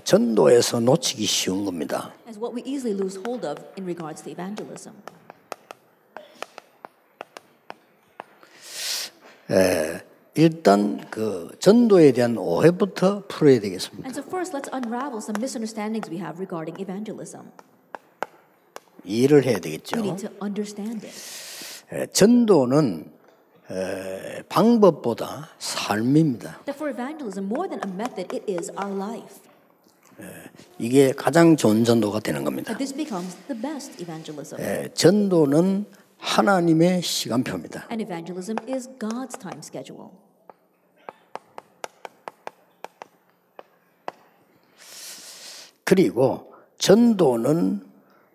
전도에서 놓치기 쉬운 겁니다. As what we easily lose hold of in regards to evangelism. 일단 그 전도에 대한 오해부터 풀어야 되겠습니다. And so first, let's unravel some misunderstandings we have regarding evangelism. 이해를 해야 되겠죠. We need to understand it. 전도는 방법보다 삶입니다. That for evangelism, more than a method, it is our life. 이게 가장 좋은 전도가 되는 겁니다. That this becomes the best evangelism. 전도는 하나님의 시간표입니다. And evangelism is God's time schedule. 그리고 전도는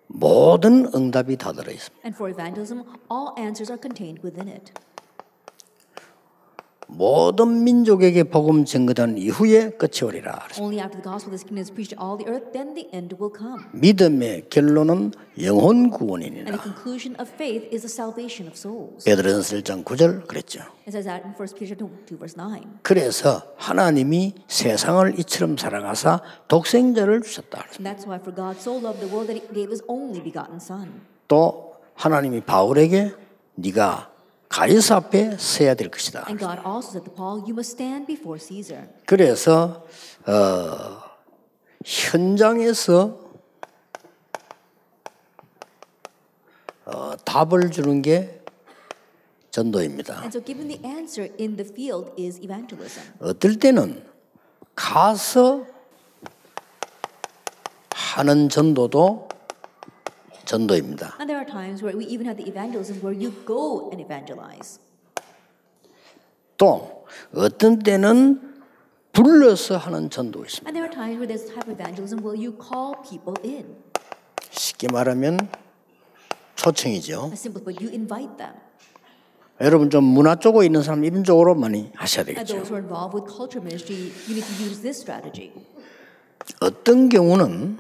모든 응답이 다 들어 있습니다. And for evangelism, all answers are contained within it. 모든 민족에게 복음 전거된 이후에 끝이 오리라. Only after the gospel of this kingdom is preached to all the earth, then the end will come. 믿음의 결론은 영혼 And the 구원이니라. conclusion of faith is the salvation of souls. 베드로전서 1장 9절 그랬죠. It says that in 1 Peter 2 verse 9. 그래서 하나님이 세상을 이처럼 사랑하사 독생자를 주셨다. And that's why for God so loved the world that he gave his only begotten son. 또 하나님이 바울에게 네가 가이사 앞에 서야 될 것이다. And God also said to Paul, you must stand before Caesar. 그래서 현장에서 답을 주는 게 전도입니다. And so giving the answer in the field is evangelism. 어떨 때는 가서 하는 전도도 전도입니다. And there are times where we even have the evangelism where you go and evangelize. 또 어떤 때는 불러서 하는 전도 있습니다. And there are times where there's type of evangelism where you call people in. 쉽게 말하면 초청이죠. As simply put, you invite them. 여러분 좀 문화 쪽에 있는 사람 이런 쪽으로 많이 하셔야 And 되겠죠. those who are involved with culture ministry, you need to use this strategy. 어떤 경우는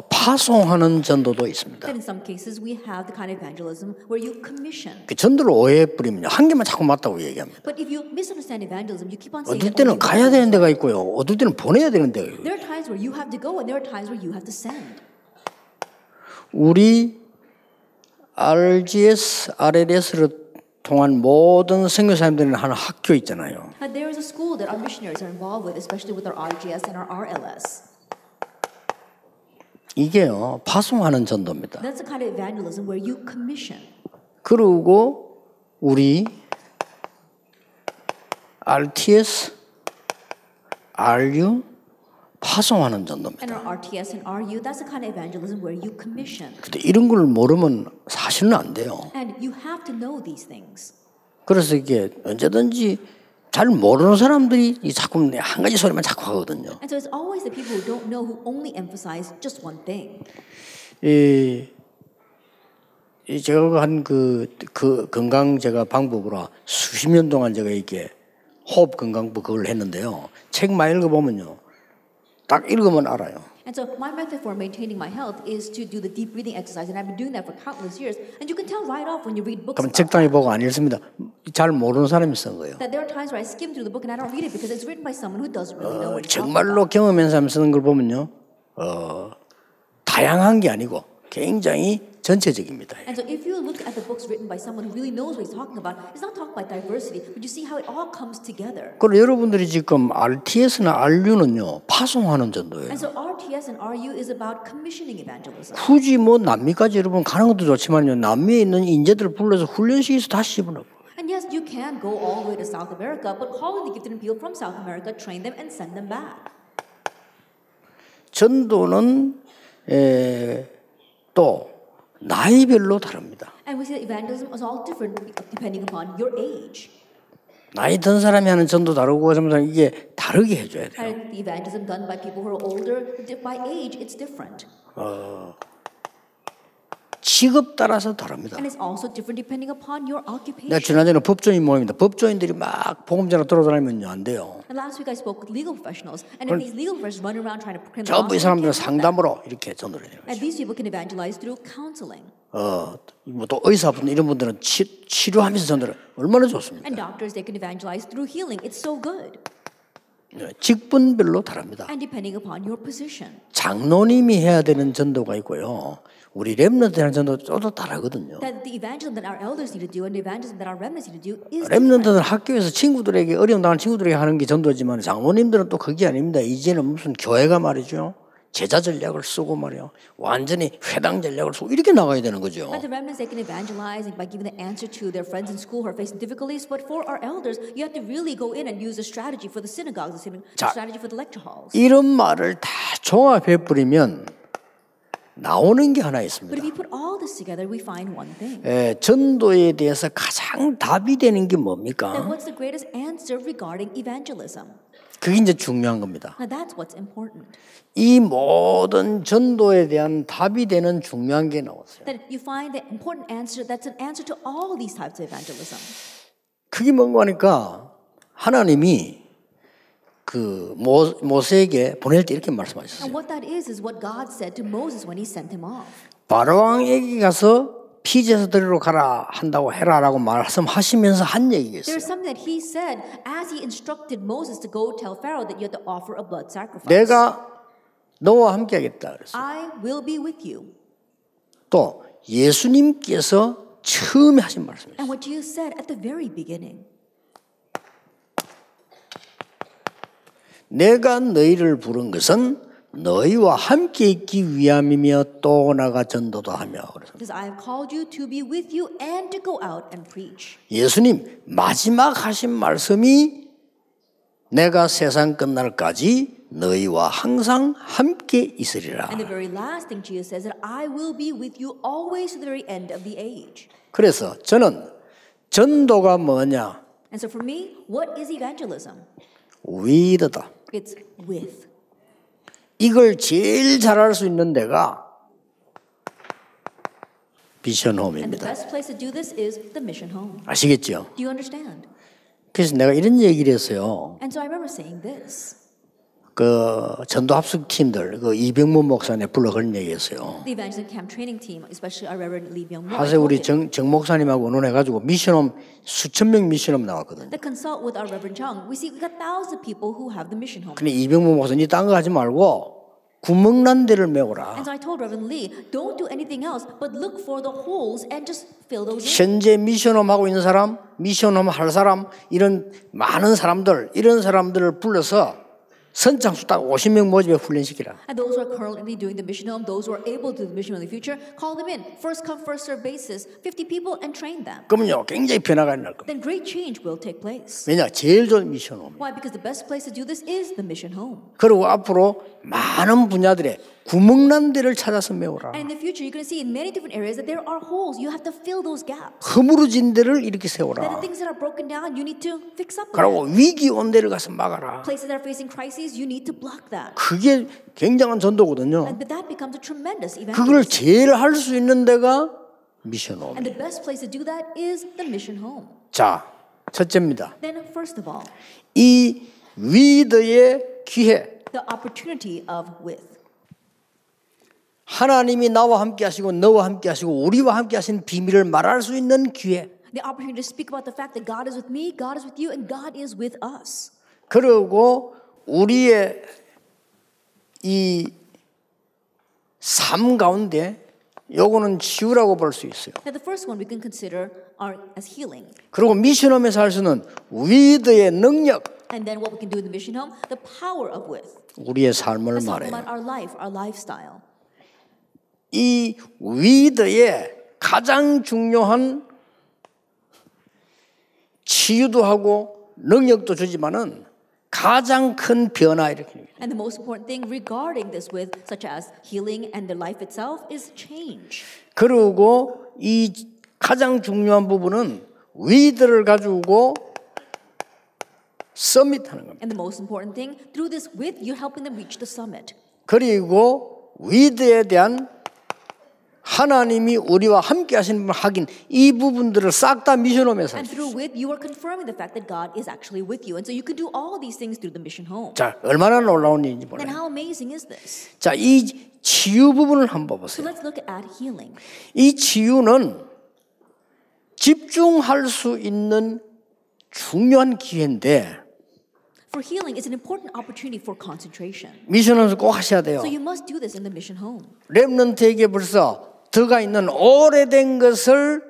파송하는 전도도 있습니다. But in some cases, we have the kind of evangelism where you commission. 그 전도를 오해해 버리면 한 개만 자꾸 맞다고 얘기합니다. But if you misunderstand evangelism, you keep on saying 어떨 that 때는 only 가야 one 되는 is 데가 right. 있고요. 어떨 때는 보내야 되는 데가 있고요. There are times where you have to go, and there are times where you have to send. 우리 RGS, RLS를 통한 모든 선교사님들은 하는 학교 있잖아요. And there is a school that our missionaries are involved with, especially with our RGS and our RLS. 이게요, 파송하는 전도입니다. That's the kind of evangelism where you commission. 그리고 우리 RTS, RU 파송하는 전도입니다. And our RTS and RU, that's the kind of evangelism where you commission. 근데 이런 걸 모르면 사실은 안 돼요. And you have to know these things. 그래서 이게 언제든지 잘 모르는 사람들이 자꾸 한 가지 소리만 자꾸 하거든요. And so it's always the people who don't know who only emphasize just one thing. 제가 한 그 건강 제가 방법으로 수십 년 동안 제가 이렇게 호흡 건강법 그걸 했는데요. 책 많이 읽어보면요, 딱 읽으면 알아요. And so my method for maintaining my health is to do the deep breathing exercise, and I've been doing that for countless years. And you can tell right off when you read books 그럼 about 적당히 that, 보고 안 읽습니다. 잘 모르는 사람이 쓴 거예요. that there are times where I skim through the book and I don't read it because it's written by someone who doesn't really know what it's talking 정말로 about. 경험한 사람 쓰는 걸 보면요, 다양한 게 아니고 굉장히 전체적입니다. And so if you look at the books written by someone who really knows what he's talking about, it's not talking about diversity, but you see how it all comes together. 그리고 여러분들이 지금 RTS나 RU는요, 파송하는 전도예요. And so RTS and RU is about commissioning evangelism. 굳이 뭐 남미까지 여러분 가는 것도 좋지만요, 남미에 있는 인재들을 불러서 훈련시켜서 다시 집어넣고. And yes, you can go all the way to South America, but call in the gifted people from South America, train them, and send them back. 전도는 또 나이별로 다릅니다. And we see that evangelism is all different depending upon your age. 나이 든 사람이 하는 전도 다르고 이게 다르게 해줘야 돼요. And the evangelism done by people who are older, by age, it's different. 직업 따라서 다릅니다. And it's also different depending upon your 내가 occupation. 지난번에 법조인 모임입니다. 법조인들이 막 복음 전하 돌아다니면요, 안 돼요. And last week I spoke with legal professionals, and if these legal professionals run around trying to proclaim the 전부 이 gospel, 사람들은 they can't do that. 상담으로 이렇게 전도를 해요. And these people can evangelize through counseling. 또 의사분 이런 분들은 치료하면서 전도를 얼마나 좋습니까? And doctors, they can evangelize through healing. It's so good. 직분별로 다릅니다. and depending upon your position. 장로님이 해야 되는 전도가 있고요. 우리 렘넌트 하는 전도도 또 다르거든요. That the evangelism that our elders need to do and the evangelism that our remnants need to do is different. 렘넌트는 학교에서 친구들에게 어려움 당하는 친구들에게 하는 게 전도지만 장로님들은 또 그게 아닙니다. 이제는 무슨 교회가 말이죠. 제자 전략을 쓰고 말이요. 완전히 회당 전략을 쓰고 이렇게 나가야 되는 거죠. But the remnants, they can evangelize by giving the answer to their friends in school who are facing difficulties. But for our elders, you have to really go in and use a strategy for the synagogues, a strategy for the lecture halls. 이런 말을 다 종합해 버리면 나오는 게 하나 But 있습니다. if you put all this together, we find one thing. 전도에 대해서 가장 답이 되는 게 Then 뭡니까? what's the greatest answer regarding evangelism? 그게 이제 중요한 겁니다. Now that's what's important. 이 모든 전도에 대한 답이 되는 중요한 게 나왔어요. That you find the important answer that's an answer to all these types of evangelism. 그게 뭔가 하니까 하나님이 그 모세에게 보낼 때 이렇게 말씀하셨어요. And what that is what God said to Moses when he sent him off. 바로왕에게 가서 피제사 드리러 가라 한다고 해라라고 말씀하시면서 한 얘기가 있어요. There's something that he said as he instructed Moses to go tell Pharaoh that you have to offer a blood sacrifice. 내가 너와 함께 하겠다 그랬어요. I will be with you. 또 예수님께서 처음에 하신 말씀이에요. And what Jesus said at the very beginning. 내가 너희를 부른 것은 너희와 함께 있기 위함이며 또 나가 전도도 하며 그래서 Because I have called you to be with you and to go out and preach. 예수님 마지막 하신 말씀이 내가 세상 끝날까지 너희와 항상 함께 있으리라. And the very last thing Jesus says that I will be with you always to the very end of the age. 그래서 저는 전도가 뭐냐? And so for me, what is evangelism? 위드다. It's with. 이걸 제일 잘할 수 있는 데가 And the 미션홈입니다. best place to do this is the mission home. 아시겠죠? Do you understand? 그래서 내가 이런 얘기를 했어요. And so I remember saying this. 그 전도 합숙 팀들 그 이병문 목사님 불러 그런 얘기했어요. The evangelism camp training team, especially our Reverend Lee Byung-mo, 하세 우리 정 목사님하고 의논해가지고 미션홈 수천 명 미션홈 나왔거든요. that consult with our Reverend Chung. We got thousands of people who have the mission home. 근데 이병문 목사님 딴 거 하지 말고 구멍난 데를 메워라. And so I told Reverend Lee, don't do anything else, but look for the holes and just fill those in. 현재 미션홈 하고 있는 사람, 미션홈 할 사람, 이런 많은 사람들, 이런 사람들을 불러서 선창수 딱 50명 모집에 훈련시키라. And those who are currently doing the mission home, those who are able to do the mission home in the future, call them in. First come, first serve basis, 50 people and train them. 그러면요 굉장히 변화가 일어날 겁니다. Then great change will take place. 왜냐 제일 좋은 미션홈. Why? Because the best place to do this is the mission home. 그리고 앞으로 많은 분야들에 구멍난 데를 찾아서 메워라. And in the future, you're going to see in many different areas that there are holes. You have to fill those gaps. 허물어진 데를 이렇게 That the 세워라. things that are broken down, you need to fix up. 그리고 위기 온 데를 가서 막아라. Places that are facing crises, you need to block that. 그게 굉장한 전도거든요. But that becomes a tremendous 그걸 evangelism. 제일 할 수 있는 데가 미션홈. And the best place to do that is the mission home. 자, 첫째입니다. Then, first of all, 이 위드의 기회. the opportunity of with. 하나님이 나와 함께 하시고 너와 함께 하시고 우리와 함께 하신 비밀을 말할 수 있는 기회. The opportunity to speak about the fact that God is with me, God is with you, and God is with us. 그리고 우리의 이 삶 가운데 요거는 치유라고 볼 수 있어요. Now, the first one we can consider as healing. 그리고 미션홈에서 할 수는 위드의 능력, And then what we can do in the mission home, the power of with. 우리의 삶을 Let's talk 말해요. about our life, our lifestyle. 이 위드의 가장 중요한 치유도 하고 능력도 주지만은 가장 큰 변화 이렇게. And the most important thing regarding this with, such as healing and the life itself, is change. 그리고 이 가장 중요한 부분은 위드를 가지고 서밋하는 겁니다. And the most important thing, through this with, you're helping them reach the summit. 그리고 위드에 대한 하나님이 우리와 함께 하시는 하긴 이 부분들을 싹 다 미션홈에서 And through with, you are confirming the fact that God is actually with you. And so you can do all these things through the mission home. 자, 얼마나 놀라운 일인지 Then 몰라요. how amazing is this? 자, 이 치유 부분을 한번 So 보세요. let's look at healing. 이 치유는 집중할 수 있는 중요한 기회인데 For healing is an important opportunity for concentration. 미션홈에서 꼭 하셔야 돼요. So you must do this in the mission home. 렘넌트에게 벌써 들어가 있는 오래된 것을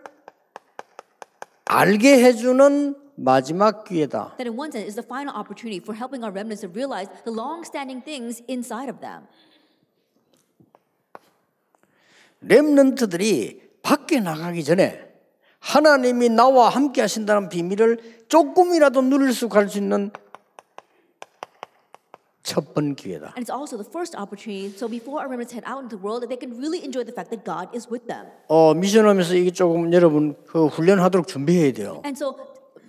알게 해주는 마지막 기회다. That in one sense is the final opportunity for helping our remnants to realize the long-standing things inside of them. 렘넌트들이 밖에 나가기 전에 하나님이 나와 함께 하신다는 비밀을 조금이라도 누릴 수 갈 수 있는 첫 번 기회다. And it's also the first opportunity, so before our remnants head out into the world, that they can really enjoy the fact that God is with them. 미션하면서 이게 조금 여러분 그 훈련하도록 준비해야 돼요. And so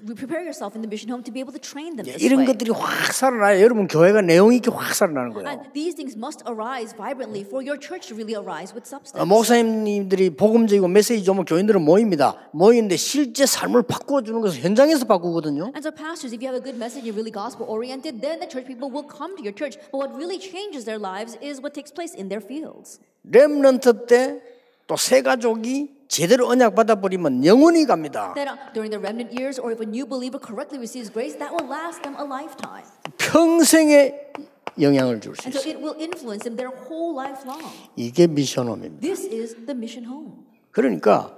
prepare yourself in the mission home to be able to train them this 이런 way. 것들이 확 살아나요. 여러분 교회가 내용 있게 확 살아나는 거예요. And these things must arise vibrantly for your church to really arise with substance. 목사님들이 복음적이고 메시지 좋으면 교인들은 모이는데 실제 삶을 바꾸어주는 것은 현장에서 바꾸거든요. And so pastors, if you have a good message, you're really gospel oriented, then the church people will come to your church. But what really changes their lives is what takes place in their fields. 렘넌트 때 또 새 가족이 제대로 언약 받아버리면 영원히 갑니다. That during the remnant years, or if a new believer correctly receives grace, that will last them a lifetime. 평생에 영향을 줄 수 And so 있어요. it will influence them their whole life long. 이게 미션홈입니다. This is the mission home. 그러니까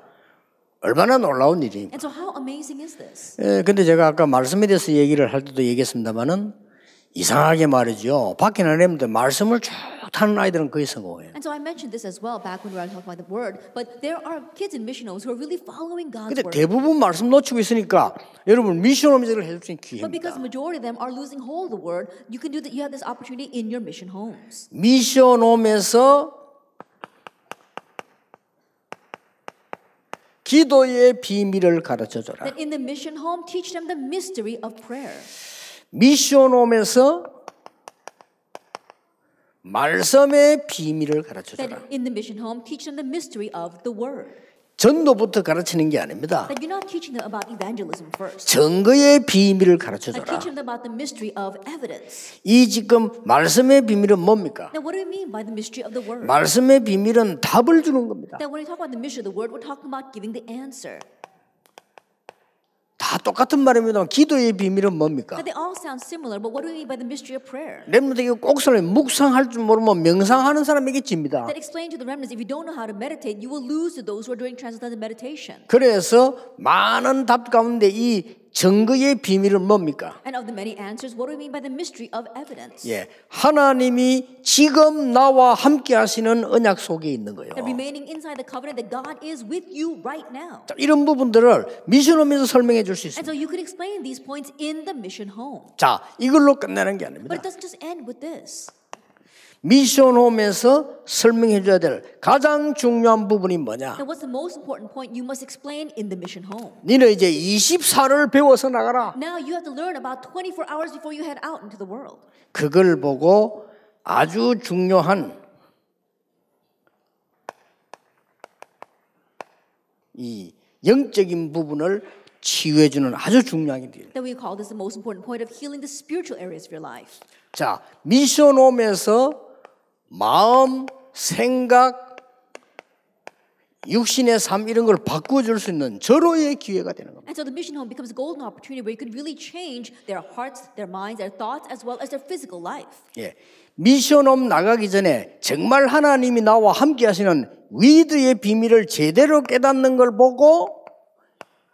얼마나 놀라운 일입니까? And so how amazing is this? 근데 제가 아까 말씀에 대해서 얘기를 할 때도 얘기했습니다만은 이상하게 말이죠. 밖에 나가는데 말씀을 쭉 타는 아이들은 거의 성공해요. And so I mentioned this as well back when we were talking about the word. But there are kids in mission homes who are really following God's 근데 word. 대부분 말씀 놓치고 있으니까 여러분 미션홈을 해줄 수 있는 But because 기회입니다. the majority of them are losing hold of the word, you can do that. You have this opportunity in your mission homes. 미션홈에서 기도의 비밀을 가르쳐줘라. That in the mission home, teach them the mystery of prayer. 미션홈에서 말씀의 비밀을 가르쳐줘라. That in the mission home, teach them the mystery of the word. 전도부터 가르치는 게 아닙니다. That you're not teaching them about evangelism first. 증거의 비밀을 Like 가르쳐줘라. teaching them about the mystery of evidence. 이 지금 말씀의 비밀은 뭡니까? Now, what do we mean by the mystery of the word? 말씀의 비밀은 답을 주는 겁니다. That when we talk about the mystery of the word, we're talking about giving the answer. 다 똑같은 말입니다만 기도의 비밀은 뭡니까? That they all sound similar, but what do we mean by the mystery of prayer? 렘넌트에게 꼭 설명, 묵상할 줄 모르면 명상하는 사람에게 집니다. That explain to the remnants, if you don't know how to meditate, you will lose to those who are doing transcendental meditation. 그래서 많은 답 가운데 이 증거의 비밀은 뭡니까? And of the many answers, what do we mean by the mystery of evidence? 하나님이 지금 나와 함께 하시는 언약 속에 있는 거예요. That remaining inside the covenant that God is with you right now. 자, 이런 부분들을 미션홈에서 설명해 줄 수 And 있습니다. so you can explain these points in the mission home. 자, 이걸로 끝내는 게 But 아닙니다. it doesn't just end with this. 미션홈에서 설명해 줘야 될 가장 중요한 부분이 뭐냐? Now, what's the most important point you must explain in the mission home? 너는 이제 24를 배워서 나가라. Now you have to learn about 24 hours before you head out into the world. 그걸 보고 아주 중요한 이 영적인 부분을 치유해 주는 아주 중요한 일. That we call this the most important point of healing the spiritual areas of your life. 자, 미션홈에서 마음, 생각, 육신의 삶 이런 걸 바꾸어 줄 수 있는 절호의 기회가 되는 겁니다. And so the mission home becomes a golden opportunity where you can really change their hearts, their minds, their thoughts, as well as their physical life. 미션홈 나가기 전에 정말 하나님이 나와 함께 하시는 위드의 비밀을 제대로 깨닫는 걸 보고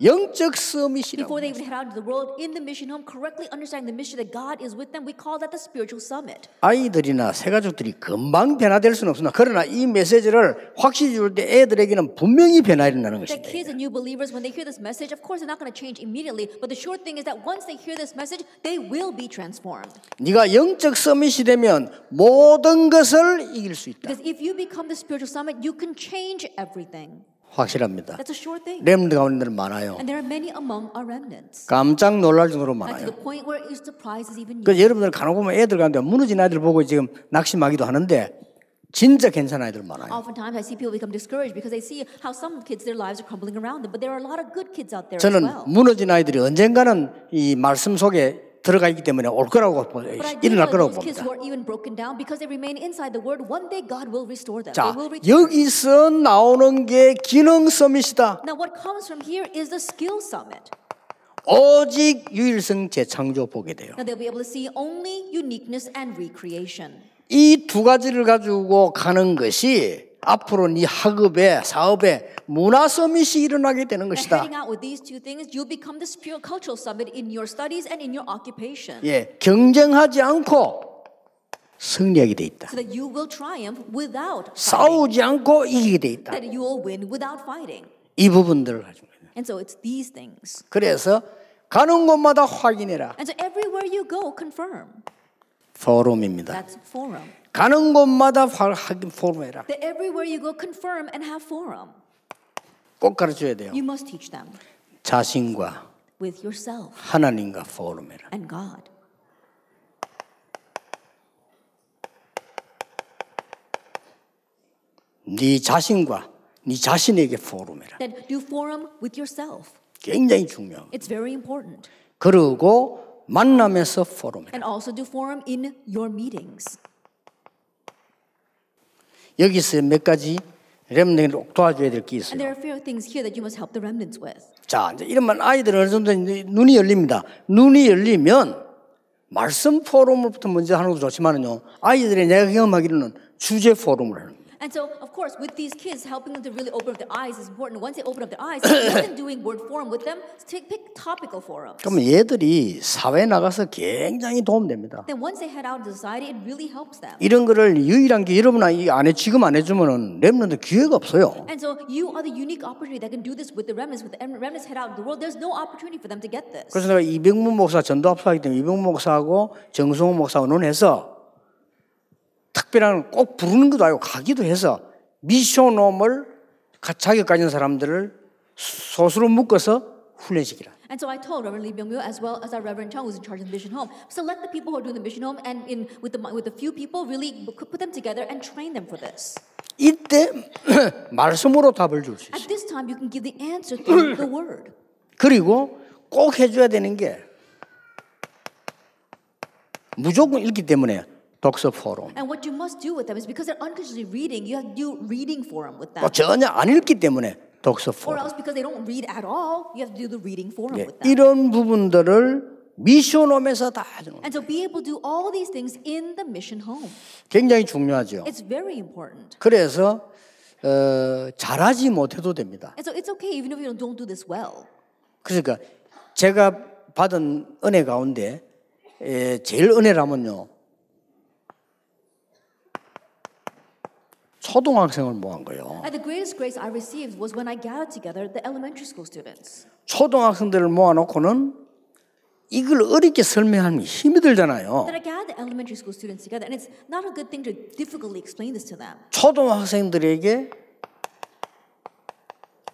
영적 서밋이라고. Before they even head out into the world, in the mission home, correctly understanding the mystery that God is with them, we call that the spiritual summit. 아이들이나 새가족들이 금방 변화될 수는 없으나 그러나 이 메시지를 확실히 줄 때 애들에게는 분명히 변화가 일어나는 That 것입니다. kids and new believers, when they hear this message, of course they're not going to change immediately, but the sure thing is that once they hear this message, they will be transformed. 네가 영적 서밋이 되면 모든 것을 이길 수 있다. Because if you become the spiritual summit, you can change everything. 확실합니다. That's a sure thing. 렘드 가운데는 많아요. And there are many among our remnants. 깜짝 놀랄 정도로 And to 많아요. the point where it surprises even you. 그래서 여러분들 간혹 보면 애들 가운데 무너진 아이들 보고 지금 낙심하기도 하는데 진짜 괜찮은 아이들 많아요. Oftentimes I see people become discouraged because they see how some kids, their lives are crumbling around them. But there are a lot of good kids out there as 저는 well. 무너진 아이들이 언젠가는 이 말씀 속에 들어가 있기 때문에 올 거라고 But I do 일어날 know 거라고 those kids 봅니다. who are even broken down because they remain inside the word. One day God will restore them. 자, They will return. 여기서 나오는 게 기능 서밋이다. Now what comes from here is the skill summit. 오직 유일성 재창조 보게 돼요. Now they'll be able to see only uniqueness and recreation. 이 두 가지를 가지고 가는 것이 앞으로 네 학업에 사업에 문화 서밋이 일어나게 되는 And 것이다. heading out with these two things, you'll become the spiritual cultural summit in your studies and in your occupation. 예, 경쟁하지 않고 승리하게 돼 있다. So that you will triumph without fighting. 싸우지 않고 이기게 돼 있다. That you will win without fighting. 이 부분들을 가지고 있는. And so it's these things. 그래서 가는 곳마다 확인해라. And so everywhere you go, confirm. 포럼입니다. That's forum. 가는 곳마다 확인 포럼해라. That everywhere you go, confirm and have forum. 꼭 가르쳐야 돼요. You must teach them 자신과 with yourself 하나님과 포럼해라. and God. 네 자신과 네 자신에게 포럼해라. That do forum with yourself. 굉장히 중요해요. It's very important. 그리고 만남에서 포럼해라. And also do forum in your meetings. 여기서 몇 가지 렘넌트를 도와줘야 될 게 And there 있어요. are a few things here that you must help the remnants with. 자, 이제 이러면 아이들은 어느 정도 이제 눈이 열립니다. 눈이 열리면 말씀 포럼부터 먼저 하는 것도 좋지만은요, 아이들이 내가 경험하기로는 주제 포럼을 하는 거예요. And so, of course, with these kids, helping them to really open up their eyes is important. Once they open up their eyes, rather than doing word forum with them, pick topical forums. 그러면 얘들이 사회에 나가서 굉장히 도움됩니다. Then once they head out into society, it really helps them. 이런 거를 유일한 게 여러분 지금 안 해주면은 렘넌트 기회가 없어요. And so you are the unique opportunity that can do this with the remnants. With the remnants head out in the world, there's no opportunity for them to get this. 그래서 내가 이병문 목사 전도합사하기 때문에 이병문 목사하고 정성호 목사하고 논해서 특별한 꼭 부르는 것도 아니고 가기도 해서 미션홈을 자격 가진 사람들을 소수로 묶어서 훈련시키라. And so I told Reverend Lee Byung-myo as well as our Reverend Chung, who's in charge of the mission home, select the people who are doing the mission home, and with the few people, really put them together and train them for this. 이때 말씀으로 답을 줄 수 있어요. At this time, you can give the answer through the word. 그리고 꼭 해줘야 되는 게 무조건 읽기 때문에 독서 포럼. And what you must do with them is because they're unconsciously reading, you have to do reading forum with them. 또 전혀 안 읽기 때문에 독서 Or 포럼. else because they don't read at all, you have to do the reading forum 예, with them. 이런 부분들을 미션홈에서 다 하는 거예요. And so be able to do all these things in the mission home. 굉장히 중요하죠. It's very important. 그래서 잘하지 못해도 됩니다. And so it's okay even if you don't do this well. 그러니까 제가 받은 은혜 가운데 제일 은혜라면요. 초등학생을 모은 거예요. And the greatest grace I received was when I gathered together the elementary school students. 초등학생들을 모아놓고는 이걸 어렵게 설명하면 힘이 들잖아요. That I gathered the elementary school students together, and it's not a good thing to difficultly explain this to them. 초등학생들에게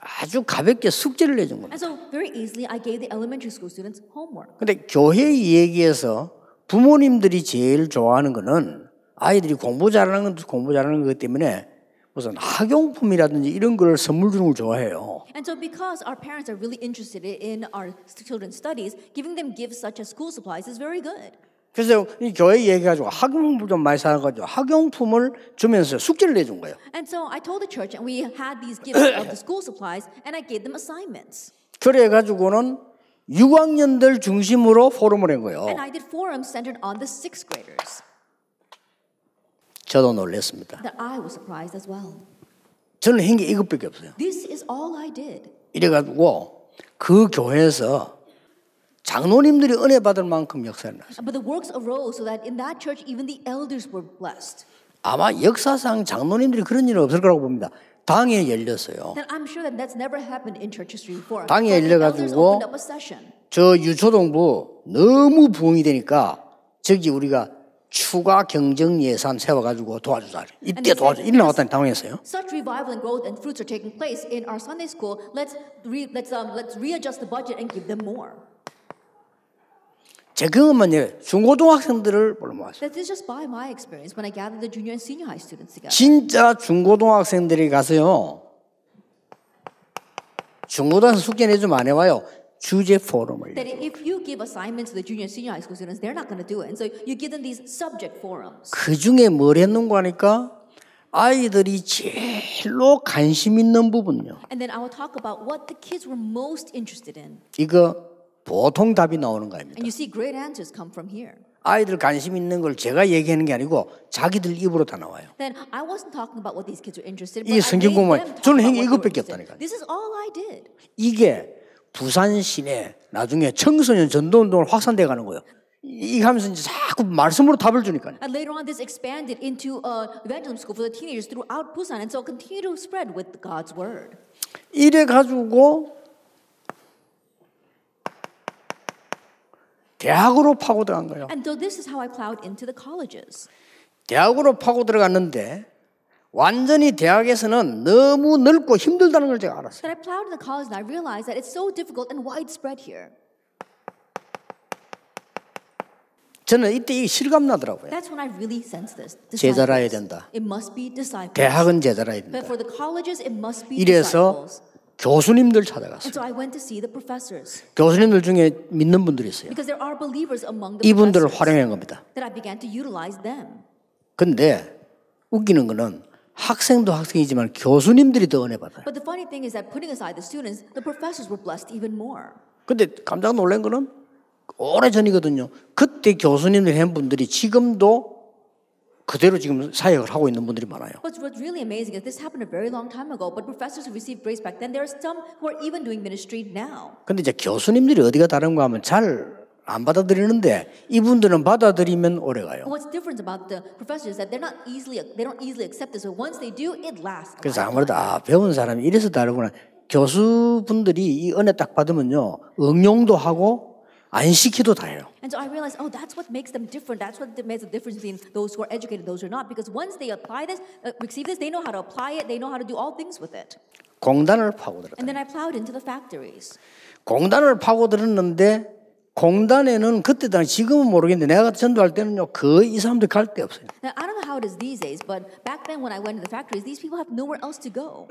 아주 가볍게 숙제를 내준 겁니다. And so very easily I gave the elementary school students homework. 근데 교회 얘기에서 부모님들이 제일 좋아하는 거는 아이들이 공부 잘하는 것 때문에 무슨 학용품이라든지 이런 걸 선물 주는 걸 좋아해요. And so because our parents are really interested in our children's studies, giving them gifts such as school supplies is very good. 그래서 이 교회 얘기해가지고 학용품 좀 많이 사가지고 학용품을 주면서 숙제를 내준 거예요. And so I told the church, and we had these gifts of the school supplies, and I gave them assignments. 그래가지고는 6학년들 중심으로 포럼을 한 거예요. And I did forums centered on the 6th graders. 저도 놀랐습니다. That I was surprised as well. 저는 한 게 이것밖에 없어요. This is all I did. 이래가지고 그 교회에서 장로님들이 은혜 받을 만큼 역사를 났어요. But the works arose so that in that church even the elders were blessed. 아마 역사상 장로님들이 그런 일은 없을 거라고 봅니다. 당에 열렸어요. And I'm sure that that's never happened in church history before. 당에 But the elders 열려가지고 opened up a session. 저 유초동부 너무 부흥이 되니까 저기 우리가 추가 경정 예산 세워가지고 도와주자. 이때 도와줘. 일 나왔다니 당황했어요. Such revival and growth and fruits are taking place in our Sunday school. Let's readjust the budget and give them more. 제 경험은 중고등학생들을 모았어요. This is just by my experience when I gathered the junior and senior high students together. 진짜 중고등학생들이 가서요. 중고등학생 숙제 내주면 안 해와요. 주제 포럼을. That if you give assignments to the junior and senior high school students, they're not going to do it. And so you give them these subject forums. 그 중에 뭘 했는가 하니까 아이들이 제일로 관심 있는 부분요. And then I will talk about what the kids were most interested in. 이거 보통 답이 나오는 거 아닙니다. And you see great answers come from here. 아이들 관심 있는 걸 제가 얘기하는 게 아니고 자기들 입으로 다 나와요. Then I wasn't talking about what these kids were interested in. 이 But I 성경 made 보면 them talk 저는 about 행위 what they were 이것밖에 interested in. 없다니까요. This is all I did. 이게 부산 시내 나중에 청소년 전도 운동을 확산돼 가는 거예요. 이거 하면서 이제 자꾸 말씀으로 답을 주니까요. And later on, this expanded into evangelism school for the teenagers throughout Busan, and so continue to spread with God's word. 이래 가지고 대학으로 파고 들어간 거예요. And so this is how I plowed into the colleges. 대학으로 파고 들어갔는데 완전히 대학에서는 너무 넓고 힘들다는 걸 제가 알았어요. Then I plowed in the college, and I realized that it's so difficult and widespread here. 저는 이때 이게 실감 나더라고요. That's when I really sensed this. 제자라야 된다. It must be disciples. 대학은 제자라야 But 된다. for the colleges, it must be 이래서 disciples. 교수님들 And 찾아갔어요. so I went to see the professors 교수님들 중에 믿는 분들이 있어요. because there are believers among the 이분들을 professors 활용한 겁니다. that I began to utilize them. 근데 웃기는 거는 학생도 학생이지만 교수님들이 더 은혜 받아요. But the funny thing is that putting aside the students, the professors were blessed even more. 근데 깜짝 놀란 거는 오래전이거든요. 그때 교수님들 한 분들이 지금도 그대로 지금 사역을 하고 있는 분들이 많아요. What's really amazing is this happened a very long time ago, but professors who received grace back then, there are some who are even doing ministry now. 근데 이제 교수님들이 어디가 다른가 하면 잘 안 받아들이는데 이분들은 받아들이면 오래 가요. What's different about the professors is that they don't easily accept this. So once they do, it lasts. 그래서 아무래도 배운 사람이 이래서 다르구나. 교수분들이 이 은혜 딱 받으면요 응용도 하고 안 시키도 다 해요. And so I realized, oh, that's what makes them different. That's what makes the difference between those who are educated and those who are not. Because once they apply this, receive this, they know how to apply it. They know how to do all things with it. 공단을 파고들었다. And then I plowed into the factories. 공단을 파고들었는데 공단에는 그때 당시 지금은 모르겠는데 내가 전도할 때는요 거의 이 사람들 갈 데 없어요. Now I don't know how it is these days, but back then when I went to the factories, these people have nowhere else to go.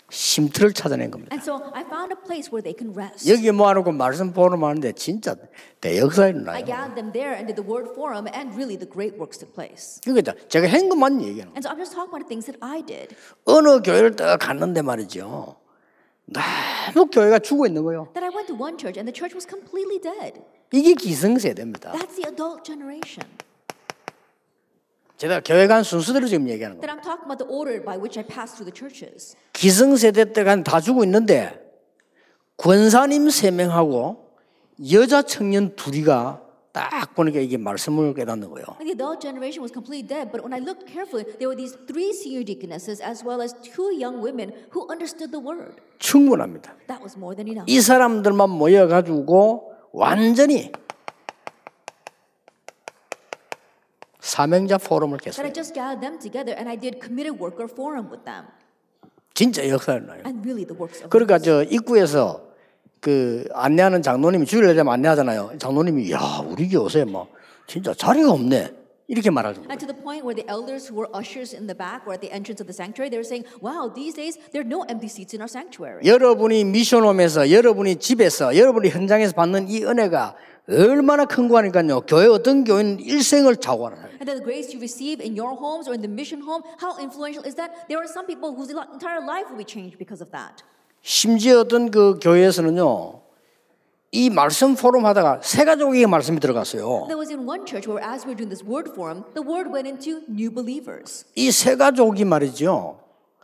쉼터를 찾아낸 겁니다. And so I found a place where they can rest. 여기 모아놓고 말씀 포럼 하는데 진짜 대역사에 I 나요. gathered them there and did the word forum, and really the great works took place. 그러니까 제가 한 것만 얘기하는 거예요. And so I'm just talking about the things that I did. 어느 교회를 딱 갔는데 말이죠. 너무 교회가 죽어 있는 거예요. That I went to one church and the church was completely dead. 이게 기성세대입니다. That's the adult generation. 제가 교회 간 순서대로 지금 얘기하는 That 거예요. I'm talking about the order by which I passed through the churches. 기성세대 때가 다 죽어 있는데 권사님 3명하고 여자 청년 2이가 딱 보니까 이게 말씀을 깨닫는 거예요. And the adult generation was completely dead, but when I looked carefully, there were these 3 senior deaconesses as well as 2 young women who understood the word. 충분합니다. That was more than enough. 이 사람들만 모여가지고 완전히 사명자 포럼을 That I 개설해요. just gathered them together and I did committed worker forum with them. 진짜 역사를 나요. And really the works of 그러니까 저 입구에서 그 안내하는 장로님이 주일날 되면 안내하잖아요. 장로님이 야 우리 교회 뭐 진짜 자리가 없네 이렇게 말하죠. And to the point where the elders who were ushers in the back or at the entrance of the sanctuary, they were saying, wow, these days there are no empty seats in our sanctuary. 여러분이 미션홈에서 여러분이 집에서 여러분이 현장에서 받는 이 은혜가 얼마나 큰 거 하니까요. 교회 어떤 교회는 일생을 자고하는 And the grace you receive in your homes or in the mission home, how influential is that? There are some people whose entire life will be changed because of that. 심지어 어떤 그 교회에서는요. 이 말씀 포럼 하다가 새 가족에게 말씀이 들어갔어요. There was in one church where as we were doing this word forum, the word went into new believers. 이 새 가족이 말이죠.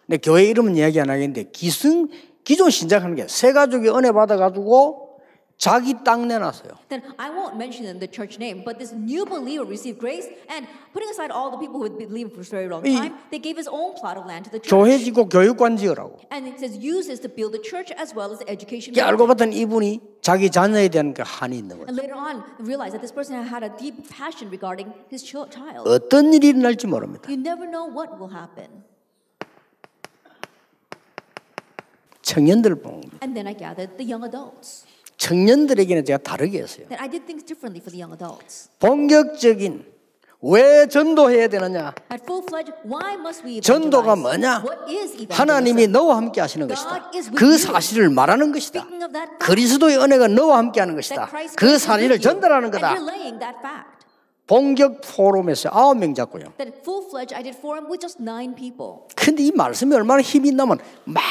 근데 교회 이름은 이야기 안 하겠는데 기존 신작하는 게 새 가족이 은혜 받아가지고 자기 땅 내놨어요. Then I won't mention the church name, but this new believer received grace, and putting aside all the people who had been believing for a very long time, they gave his own plot of land to the church. 교회 짓고 교육관 지으라고. And it says use this to build the church as well as the education. 이게 알고 봤더니 이분이 자기 자녀에 대한 그 한이 있는 거예요. And later on, realized that this person had a deep passion regarding his child. 어떤 일이 일어날지 모릅니다. You never know what will happen. 청년들 보는 겁니다. And then I gathered the young adults. 청년들에게는 제가 다르게 했어요. Then I did things differently for the young adults. 본격적인 왜 전도해야 되느냐? At full-fledged, why must we 전도가 evangelize? 뭐냐? What is evangelism? 하나님이 너와 함께 하시는 것이다. God is with 그 you. 사실을 말하는 것이다. Speaking of that fact, 그리스도의 은혜가 너와 함께 하는 것이다. that Christ 그 is with 사실을 you, 전달하는 and 거다. you're laying that fact. 본격 포럼에서 9명 잡고요. That full-fledged, I did forum with just 9 people. 근데 이 말씀이 얼마나 힘이 있나면 막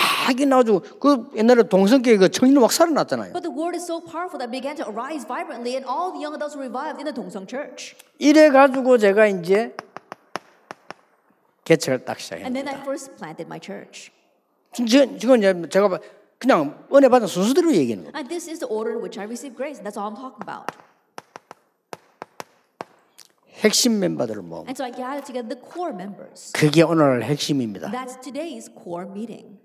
나가지고 그 옛날에 동성교회 그 청년들 막 살아났잖아요. But the word is so powerful that began to arise vibrantly, and all the young adults were revived in the Dongsung Church. 이래 가지고 제가 이제 개척을 딱 And then I 시작했습니다. first planted my church. 지금 이제 제가 그냥 은혜 받은 순서대로 얘기하는 거예요. And this is the order in which I received grace, and that's all I'm talking about. 핵심 멤버들을 모으고 And so I gathered together the core members. 그게 오늘 핵심입니다. That's today's core meeting.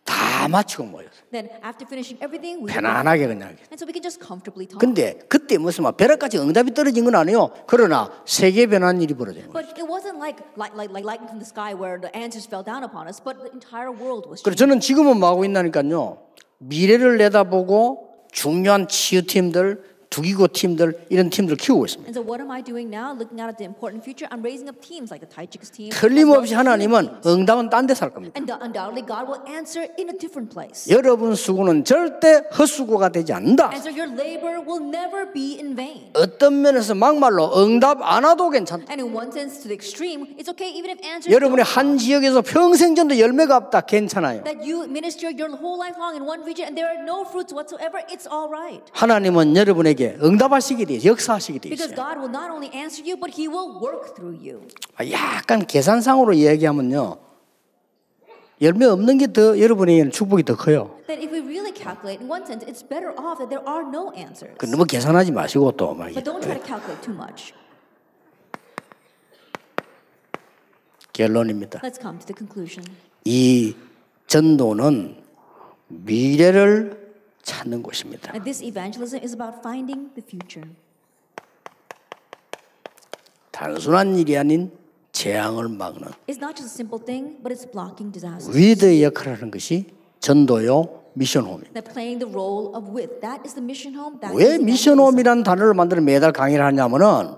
다 마치고 모였어요. Then after finishing everything, we 편안하게 그냥. and so we can just comfortably talk. 근데 그때 무슨 막 벼락같이 응답이 떨어진 건 아니에요. 그러나 세계 변화는 일이 벌어진 거예요. But it wasn't like lightning from the sky where the answers fell down upon us, but the entire world was 그래서 changing. 저는 지금은 뭐 하고 있나니까요. 미래를 내다보고 중요한 치유팀들, 두기고 팀들 이런 팀들 키우고 있습니다. And so what am I doing now? Looking out at the important future, I'm raising up teams like the Taijik's team. 틀림없이 하나님은 응답은 딴 데서 할 겁니다. And undoubtedly, God will answer in a different place. 여러분 수고는 절대 헛수고가 되지 않는다. And so your labor will never be in vain. 어떤 면에서 막말로 응답 안 와도 괜찮다. And in one sense, to the extreme, it's okay even if answers 여러분이 don't 한 지역에서 평생 전도 열매가 없다. 괜찮아요. that you minister your whole life long in one region and there are no fruits whatsoever, it's all right. 하나님은 여러분에게 응답하시게 돼 있어요. 역사하시게 돼 Because 있어요. God will not only answer you, but He will work through you. 약간 계산상으로 이야기하면요. 열매 없는 게 더 여러분에게는 축복이 더 커요. That if we really calculate, in one sense, it's better off that there are no answers. 그 너무 계산하지 마시고 또 막. But don't try to calculate too much. 결론입니다. Let's come to the conclusion. 이 전도는 미래를 찾는 곳입니다. And this evangelism is about finding the future. 단순한 일이 아닌 재앙을 막는 It's not just a simple thing, but it's blocking disaster. 위드의 역할을 하는 것이 전도요 미션홈입니다. That playing the role of with. That is the mission home. That 왜 is evangelism. 미션홈이라는 단어를 만들어 매달 강의를 하냐면은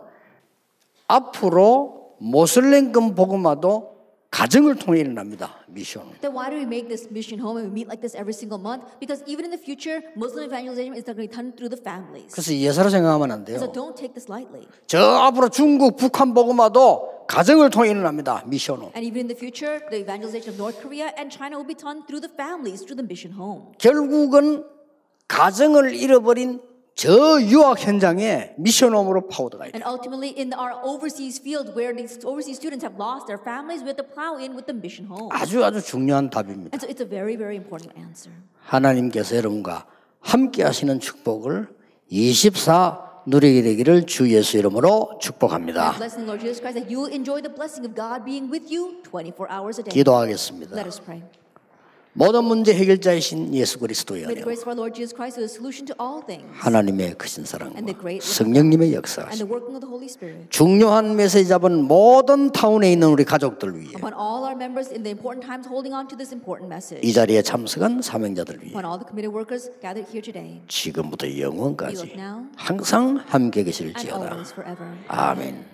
앞으로 모슬렘권 복음화도 가정을 통해 일어납니다. 미션. Then why do we make this mission home and we meet like this every single month? Because even in the future, Muslim evangelization is going to be done through the families. 그래서 예사로 생각하면 안 돼요. So don't take this lightly. 저 앞으로 중국, 북한 복음화도 가정을 통해 일어납니다. 미션홈. And even in the future, the evangelization of North Korea and China will be done through the families, through the mission home. 결국은 가정을 잃어버린 저 유학 현장에 미션홈으로 파고들어야 돼요. And ultimately, in our overseas field where these overseas students have lost their families, we have to plow in with the mission home. 아주 중요한 답입니다. And so it's a very, very important answer. 하나님께서 여러분과 함께 하시는 축복을 24 누리게 되기를 주 예수 이름으로 축복합니다. Blessing Lord Jesus Christ that you will enjoy the blessing of God being with you 24 hours a day. 기도하겠습니다. Let us pray. 모든 문제 해결자이신 예수 그리스도의 May 은혜와 the grace of our Lord Jesus Christ is the solution to all things. 하나님의 크신 사랑과 And the great 성령님의 And 역사하심 the working of the Holy Spirit. 중요한 메시지 잡은 모든 타운에 있는 우리 가족들 위해 Upon all our members in the important times holding on to this important message. 이 자리에 참석한 사명자들 위해 Upon all the committed workers gathered here today. 지금부터 영원까지 Be with now 항상 함께 and 계실지어다. always forever. 아멘.